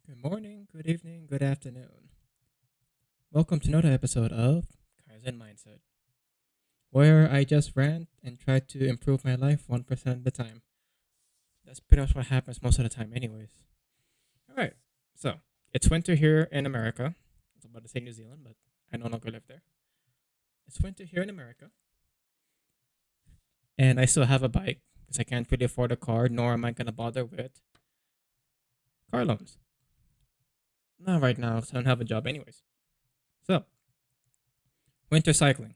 Good morning, good evening, good afternoon. Welcome to another episode of Kaizen Mindset, where I just rant and try to improve my life 1% at a time. That's pretty much what happens most of the time, anyways. All right, so it's winter here in America. I was about to say New Zealand, but I no longer live there. It's winter here in America, and I still have a bike because I can't really afford a car, nor am I going to bother with car loans. Not right now, because I don't have a job, anyways. So, winter cycling.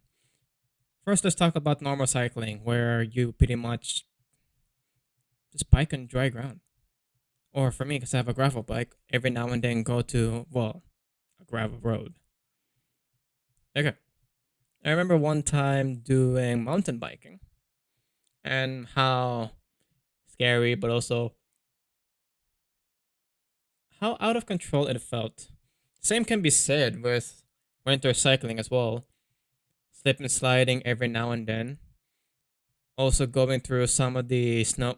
First, let's talk about normal cycling, where you pretty much just bike on dry ground. Or for me, because I have a gravel bike, every now and then go to, well, a gravel road. Okay. I remember one time doing mountain biking and how scary, but also how out of control it felt. Same can be said with winter cycling as well. Slip and sliding every now and then. Also going through some of the snow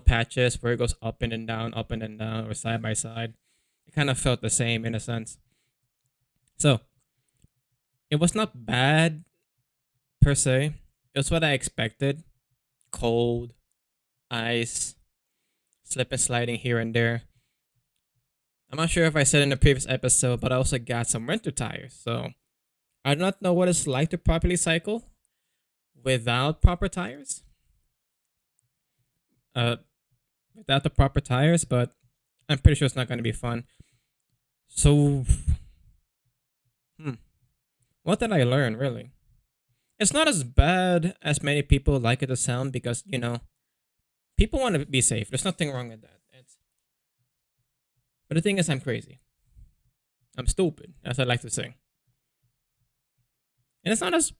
patches where it goes up and then down, or side by side. It kind of felt the same in a sense. So it was not bad per se. It was what I expected. Cold, ice, slip and sliding here and there. I'm not sure if I said in the previous episode, but I also got some winter tires. So I do not know what it's like to properly cycle without proper tires. Uh, without the proper tires, but I'm pretty sure it's not going to be fun. So, hmm, what did I learn really? It's not as bad as many people like it to sound because people want to be safe. There's nothing wrong with that. But the thing is, I'm crazy. I'm stupid, as I like to say, and it's not as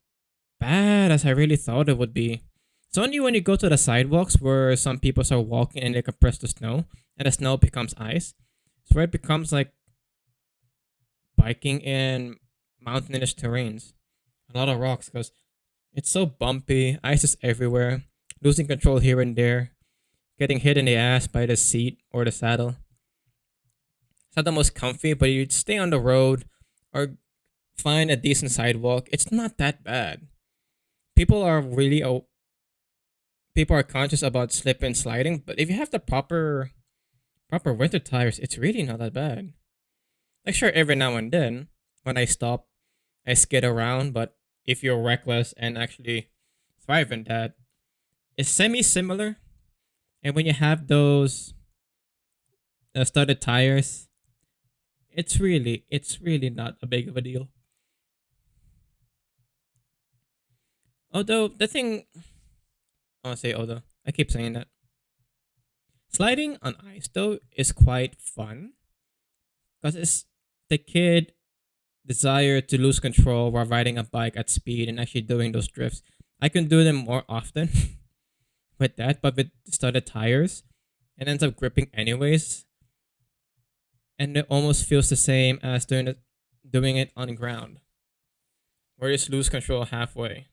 bad as I really thought it would be. It's only when you go to the sidewalks where some people start walking and they compress the snow, and the snow becomes ice. It's where it becomes like biking in mountainous terrains, a lot of rocks, because it's so bumpy, ice is everywhere, losing control here and there, getting hit in the ass by the seat or the saddle. It's not the most comfy, but you stay on the road or find a decent sidewalk. It's not that bad. People are really people are conscious about slip and sliding, but if you have the proper winter tires, it's really not that bad. Like sure, every now and then when I stop, I skid around, but if you're reckless and actually thrive in that, it's semi similar. And when you have those studded tires, it's really not a big of a deal. Although the thing I want to say, although I keep saying that sliding on ice though is quite fun because it's the kid desire to lose control while riding a bike at speed and actually doing those drifts. I can do them more often with that, but with studded tires, it ends up gripping anyways, and it almost feels the same as doing it on ground, where you just lose control halfway.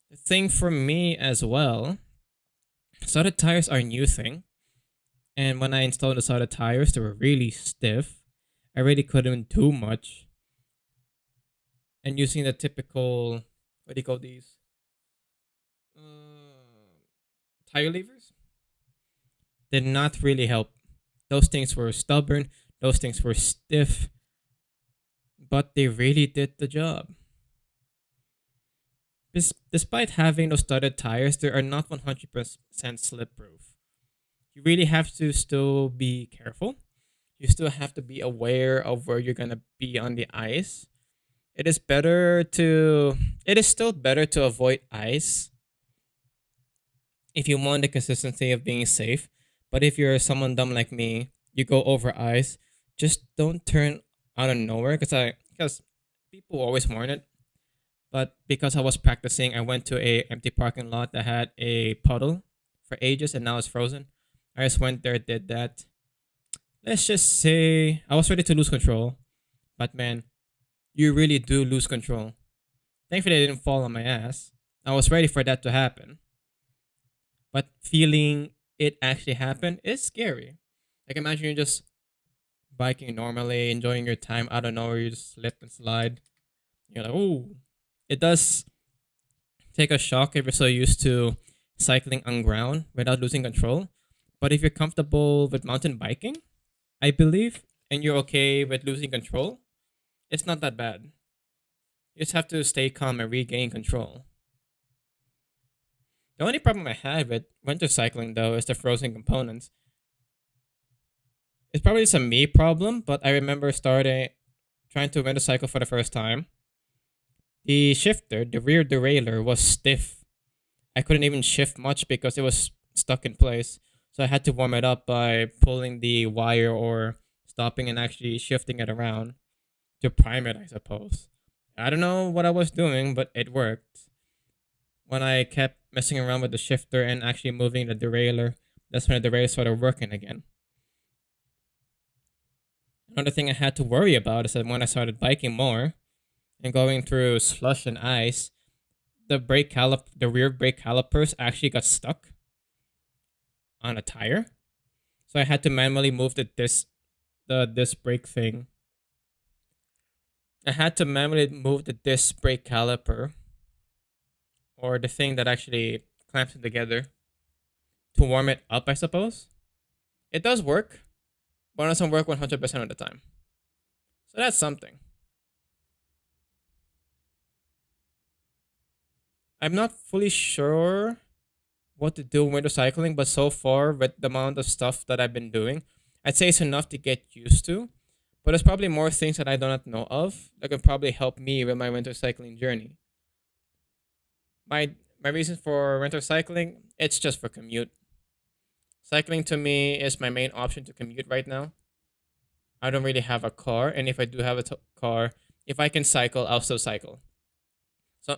The thing for me as well, studded tires are a new thing, and when I installed the studded tires, they were really stiff. I really couldn't do much, and using the typical what do you call these tire levers did not really help. Those things were stubborn. Those things were stiff, but they really did the job. Despite having those studded tires, they are not 100% slip proof. You really have to still be careful. You still have to be aware of where you're going to be on the ice. It is better to, it is still better to avoid ice if you want the consistency of being safe. But if you're someone dumb like me, you go over ice, just don't turn out of nowhere because people always warn it. But because I was practicing, I went to a empty parking lot that had a puddle for ages and now it's frozen. I just went there, did that. Let's just say I was ready to lose control, but man, you really do lose control. Thankfully, I didn't fall on my ass. I was ready for that to happen, but feeling it actually happen is scary. Like imagine you're just biking normally, enjoying your time out of nowhere, you just slip and slide. You're like, ooh. It does take a shock if you're so used to cycling on ground without losing control. But if you're comfortable with mountain biking, I believe, and you're okay with losing control, it's not that bad. You just have to stay calm and regain control. The only problem I had with winter cycling though is the frozen components. It's probably just a me problem, but I remember starting trying to winter cycle for the first time. The shifter, the rear derailleur, was stiff. I couldn't even shift much because it was stuck in place. So I had to warm it up by pulling the wire or stopping and actually shifting it around to prime it, I suppose. I don't know what I was doing, but it worked. When I kept messing around with the shifter and actually moving the derailleur, that's when the derailleur started working again. Another thing I had to worry about is that when I started biking more and going through slush and ice, the rear brake calipers actually got stuck on a tire. So I had to manually move the disc brake thing. I had to manually move the disc brake caliper or the thing that actually clamps it together to warm it up, I suppose. It does work, but it doesn't work 100% of the time. So that's something. I'm not fully sure what to do winter cycling, but so far with the amount of stuff that I've been doing, I'd say it's enough to get used to. But there's probably more things that I do not know of that could probably help me with my winter cycling journey. My my reason for winter cycling, it's just for commute. Cycling to me is my main option to commute right now. I don't really have a car, and if I do have a car, if I can cycle, I'll still cycle. So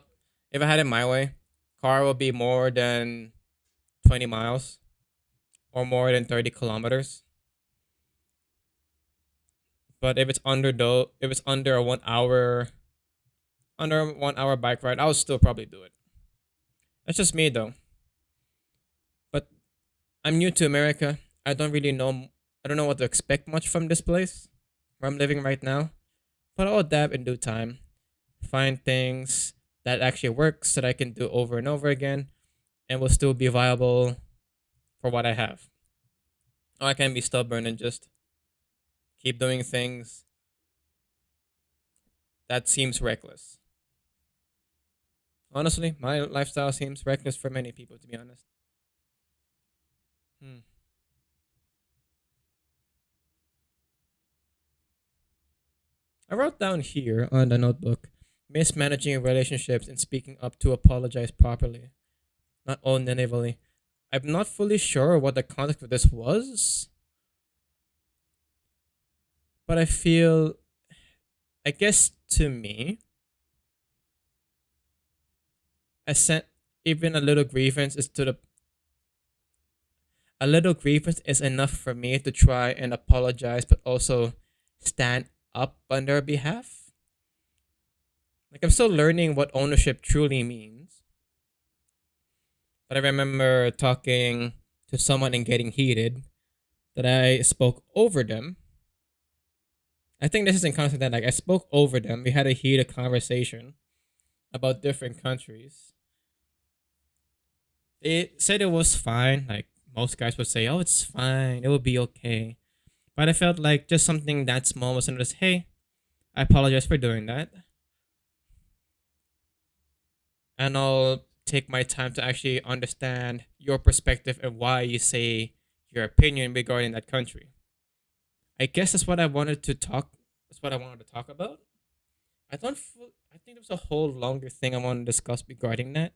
if I had it my way, car will be more than 20 miles or more than 30 kilometers. But if it's under a 1 hour, under a 1 hour bike ride, I'll still probably do it. That's just me though. But I'm new to America. I don't really know. I don't know what to expect much from this place where I'm living right now. But I'll adapt in due time. Find things that actually works that I can do over and over again, and will still be viable for what I have. Or I can be stubborn and just keep doing things that seems reckless. Honestly, my lifestyle seems reckless for many people, to be honest. Hmm. I wrote down here on the notebook mismanaging relationships and speaking up to apologize properly, not all naively. I'm not fully sure what the context of this was, but I guess to me, I sent even a little grievance is enough for me to try and apologize, but also stand up on their behalf. Like I'm still learning what ownership truly means. But I remember talking to someone and getting heated that I spoke over them. I think this is in context that like I spoke over them. We had a heated conversation about different countries. They said it was fine. Like most guys would say, "Oh, it's fine. It will be okay." But I felt like just something that small was just, "Hey, I apologize for doing that, and I'll take my time to actually understand your perspective and why you say your opinion regarding that country." I guess that's what I wanted to talk. That's what I wanted to talk about. I don't. I think there was a whole longer thing I wanted to discuss regarding that,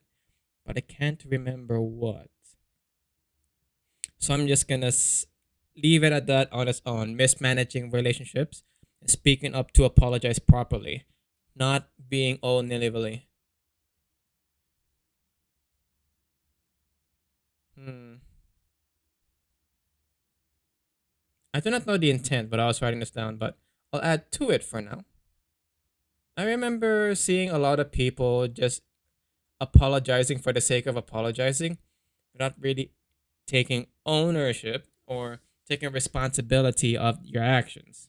but I can't remember what. So I'm just gonna leave it at that on its own. Mismanaging relationships and speaking up to apologize properly, not being all nilly. Hmm. I do not know the intent, but I was writing this down. But I'll add to it for now. I remember seeing a lot of people just apologizing for the sake of apologizing, without really taking ownership or taking responsibility of your actions.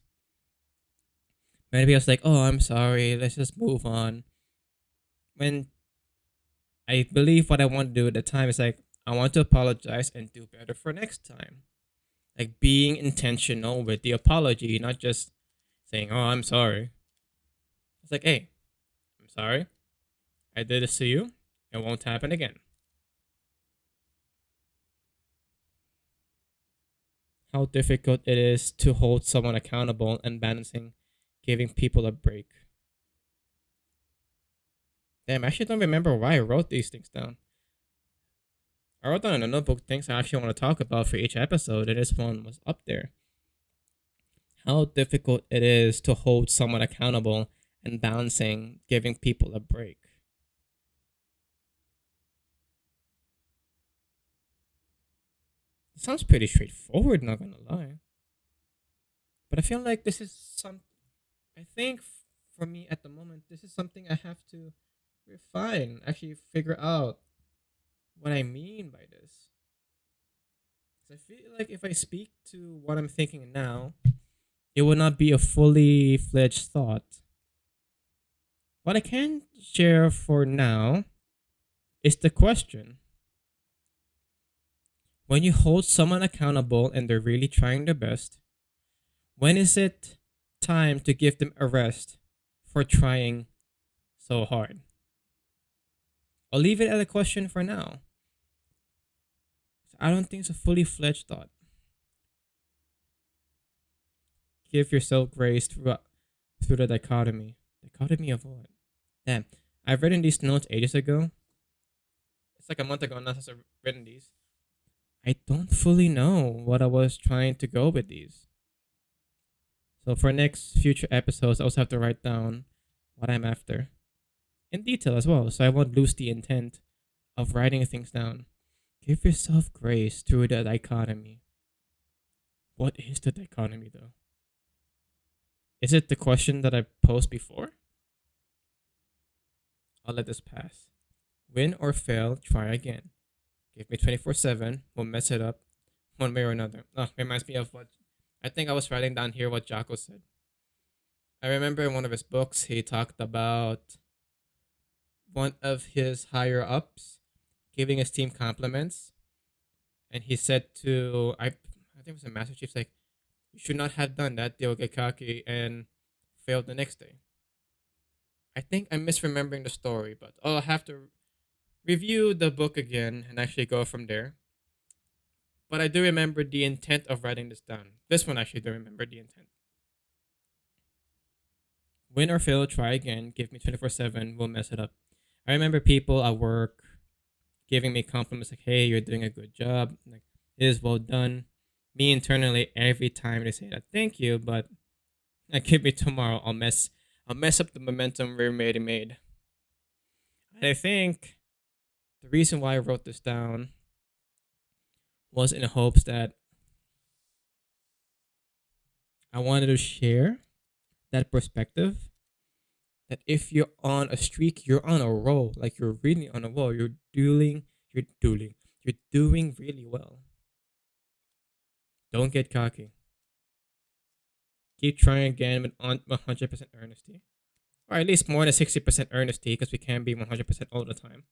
Maybe I was like, oh, I'm sorry, let's just move on. When I believe what I want to do at the time is like, I want to apologize and do better for next time. Like being intentional with the apology, not just saying, oh, I'm sorry. It's like, hey, I'm sorry. I did this to you. It won't happen again. How difficult it is to hold someone accountable and balancing giving people a break. Damn, I actually don't remember why I wrote these things down. I wrote down in a notebook things I actually want to talk about for each episode, and this one was up there. How difficult it is to hold someone accountable and balancing giving people a break. It sounds pretty straightforward, not gonna lie. But I feel like this is some. I think for me at the moment, this is something I have to refine, actually figure out what I mean by this. 'Cause I feel like if I speak to what I'm thinking now, it will not be a fully fledged thought. What I can share for now is the question: when you hold someone accountable and they're really trying their best, when is it time to give them a rest for trying so hard? I'll leave it at a question for now. I don't think it's a fully fledged thought. Give yourself grace through the dichotomy. Dichotomy of what? Damn. I've written these notes ages ago. It's like a month ago now since I've written these. I don't fully know what I was trying to go with these. So for next future episodes, I also have to write down what I'm after in detail as well, so I won't lose the intent of writing things down. Give yourself grace through the dichotomy. What is the dichotomy though? Is it the question that I posed before? I'll let this pass. Win or fail, try again. Give me 24/7, we'll mess it up one way or another. Oh, reminds me of what I think I was writing down here what Jocko said. I remember in one of his books, he talked about one of his higher ups giving his team compliments. And he said to, I think it was a Master Chief's like, you should not have done that. They'll get cocky and fail the next day. I think I'm misremembering the story, but I'll have to review the book again and actually go from there. But I do remember the intent of writing this down. This one actually do remember the intent. Win or fail, try again. Give me 24/7. We'll mess it up. I remember people at work giving me compliments like, "Hey, you're doing a good job. Like, it is well done." Me internally, every time they say that, thank you, but give me tomorrow. I'll mess up the momentum we already made. And I think the reason why I wrote this down was in hopes that I wanted to share that perspective. That if you're on a streak, you're on a roll. Like you're really on a roll. You're doing really well. Don't get cocky. Keep trying again with 100% earnesty. Or at least more than 60% earnesty because we can't be 100% all the time.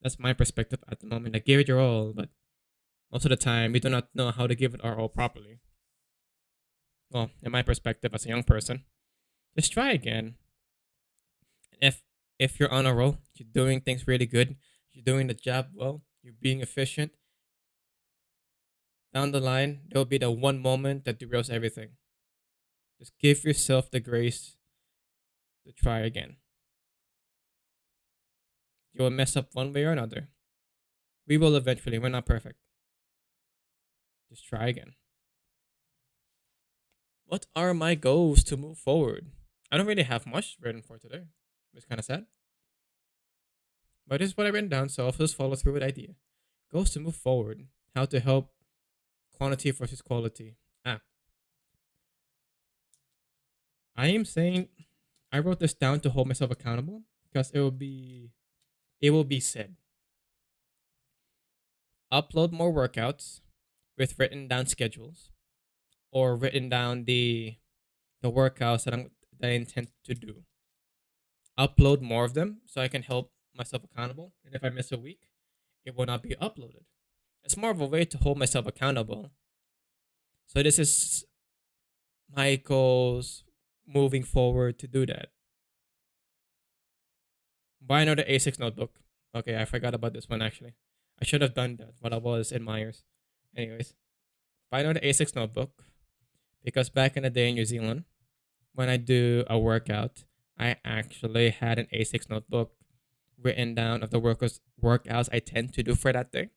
That's my perspective at the moment. Like, give it your all, but most of the time, we do not know how to give it our all properly. Well, in my perspective as a young person, just try again. If if you're on a roll, you're doing things really good, you're doing the job well, you're being efficient, down the line, there'll be the one moment that derails everything. Just give yourself the grace to try again. You will mess up one way or another. We will eventually. We're not perfect. Just try again. What are my goals to move forward? I don't really have much written for today. It's kind of sad. But this is what I written down, so I'll just follow through with idea. Goals to move forward. How to help quantity versus quality. I am saying I wrote this down to hold myself accountable because it will be said. Upload more workouts with written down schedules or written down the workouts that I intend to do. Upload more of them so I can help myself accountable. And if I miss a week, it will not be uploaded. It's more of a way to hold myself accountable. So this is my goals moving forward to do that. Buy another A6 notebook. Okay, I forgot about this one actually. I should have done that while I was in Myers. Anyways, buy another A6 notebook because back in the day in New Zealand, when I do a workout, I actually had an A6 notebook written down of the workouts I tend to do for that day.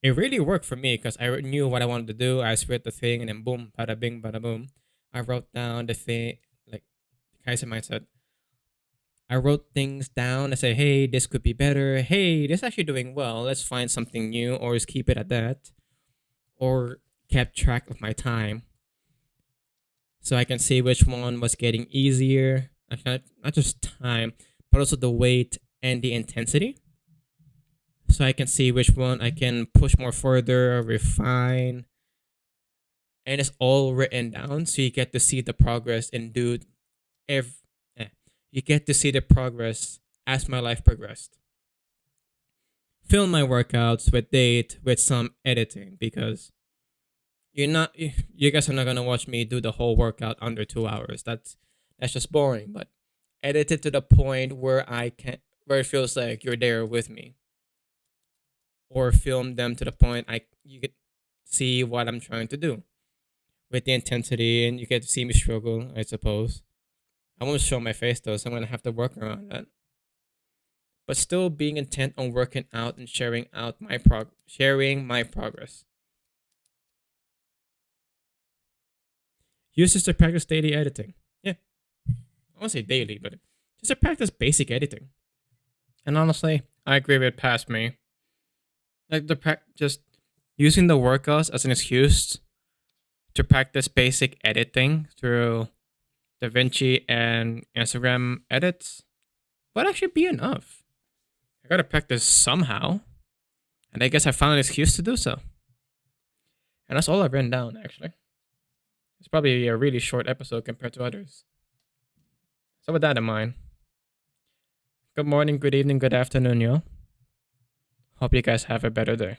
It really worked for me because I knew what I wanted to do. I just read the thing and then boom, bada bing, bada boom. I wrote down the thing, like Kaizen Mindset. I wrote things down and say, hey, this could be better. Hey, this is actually doing well. Let's find something new or just keep it at that. Or kept track of my time so I can see which one was getting easier. Not just time, but also the weight and the intensity. So I can see which one I can push more further, refine. And it's all written down so you get to see the progress and do every you get to see the progress as my life progressed. Film my workouts with date with some editing because you guys are not gonna watch me do the whole workout under 2 hours. That's just boring. But edit it to the point where it feels like you're there with me. Or film them to the point you get see what I'm trying to do with the intensity and you get to see me struggle, I suppose. I won't show my face though, so I'm gonna have to work around that. But still being intent on working out and sharing my progress. Use this to practice daily editing. Yeah, I won't say daily, but just to practice basic editing. And honestly, I agree with past me. Like just using the workouts as an excuse to practice basic editing through DaVinci and Instagram edits would actually be enough. I gotta practice somehow, and I guess I found an excuse to do so. And that's all I've written down, actually. It's probably a really short episode compared to others. So, with that in mind, good morning, good evening, good afternoon, y'all. Hope you guys have a better day.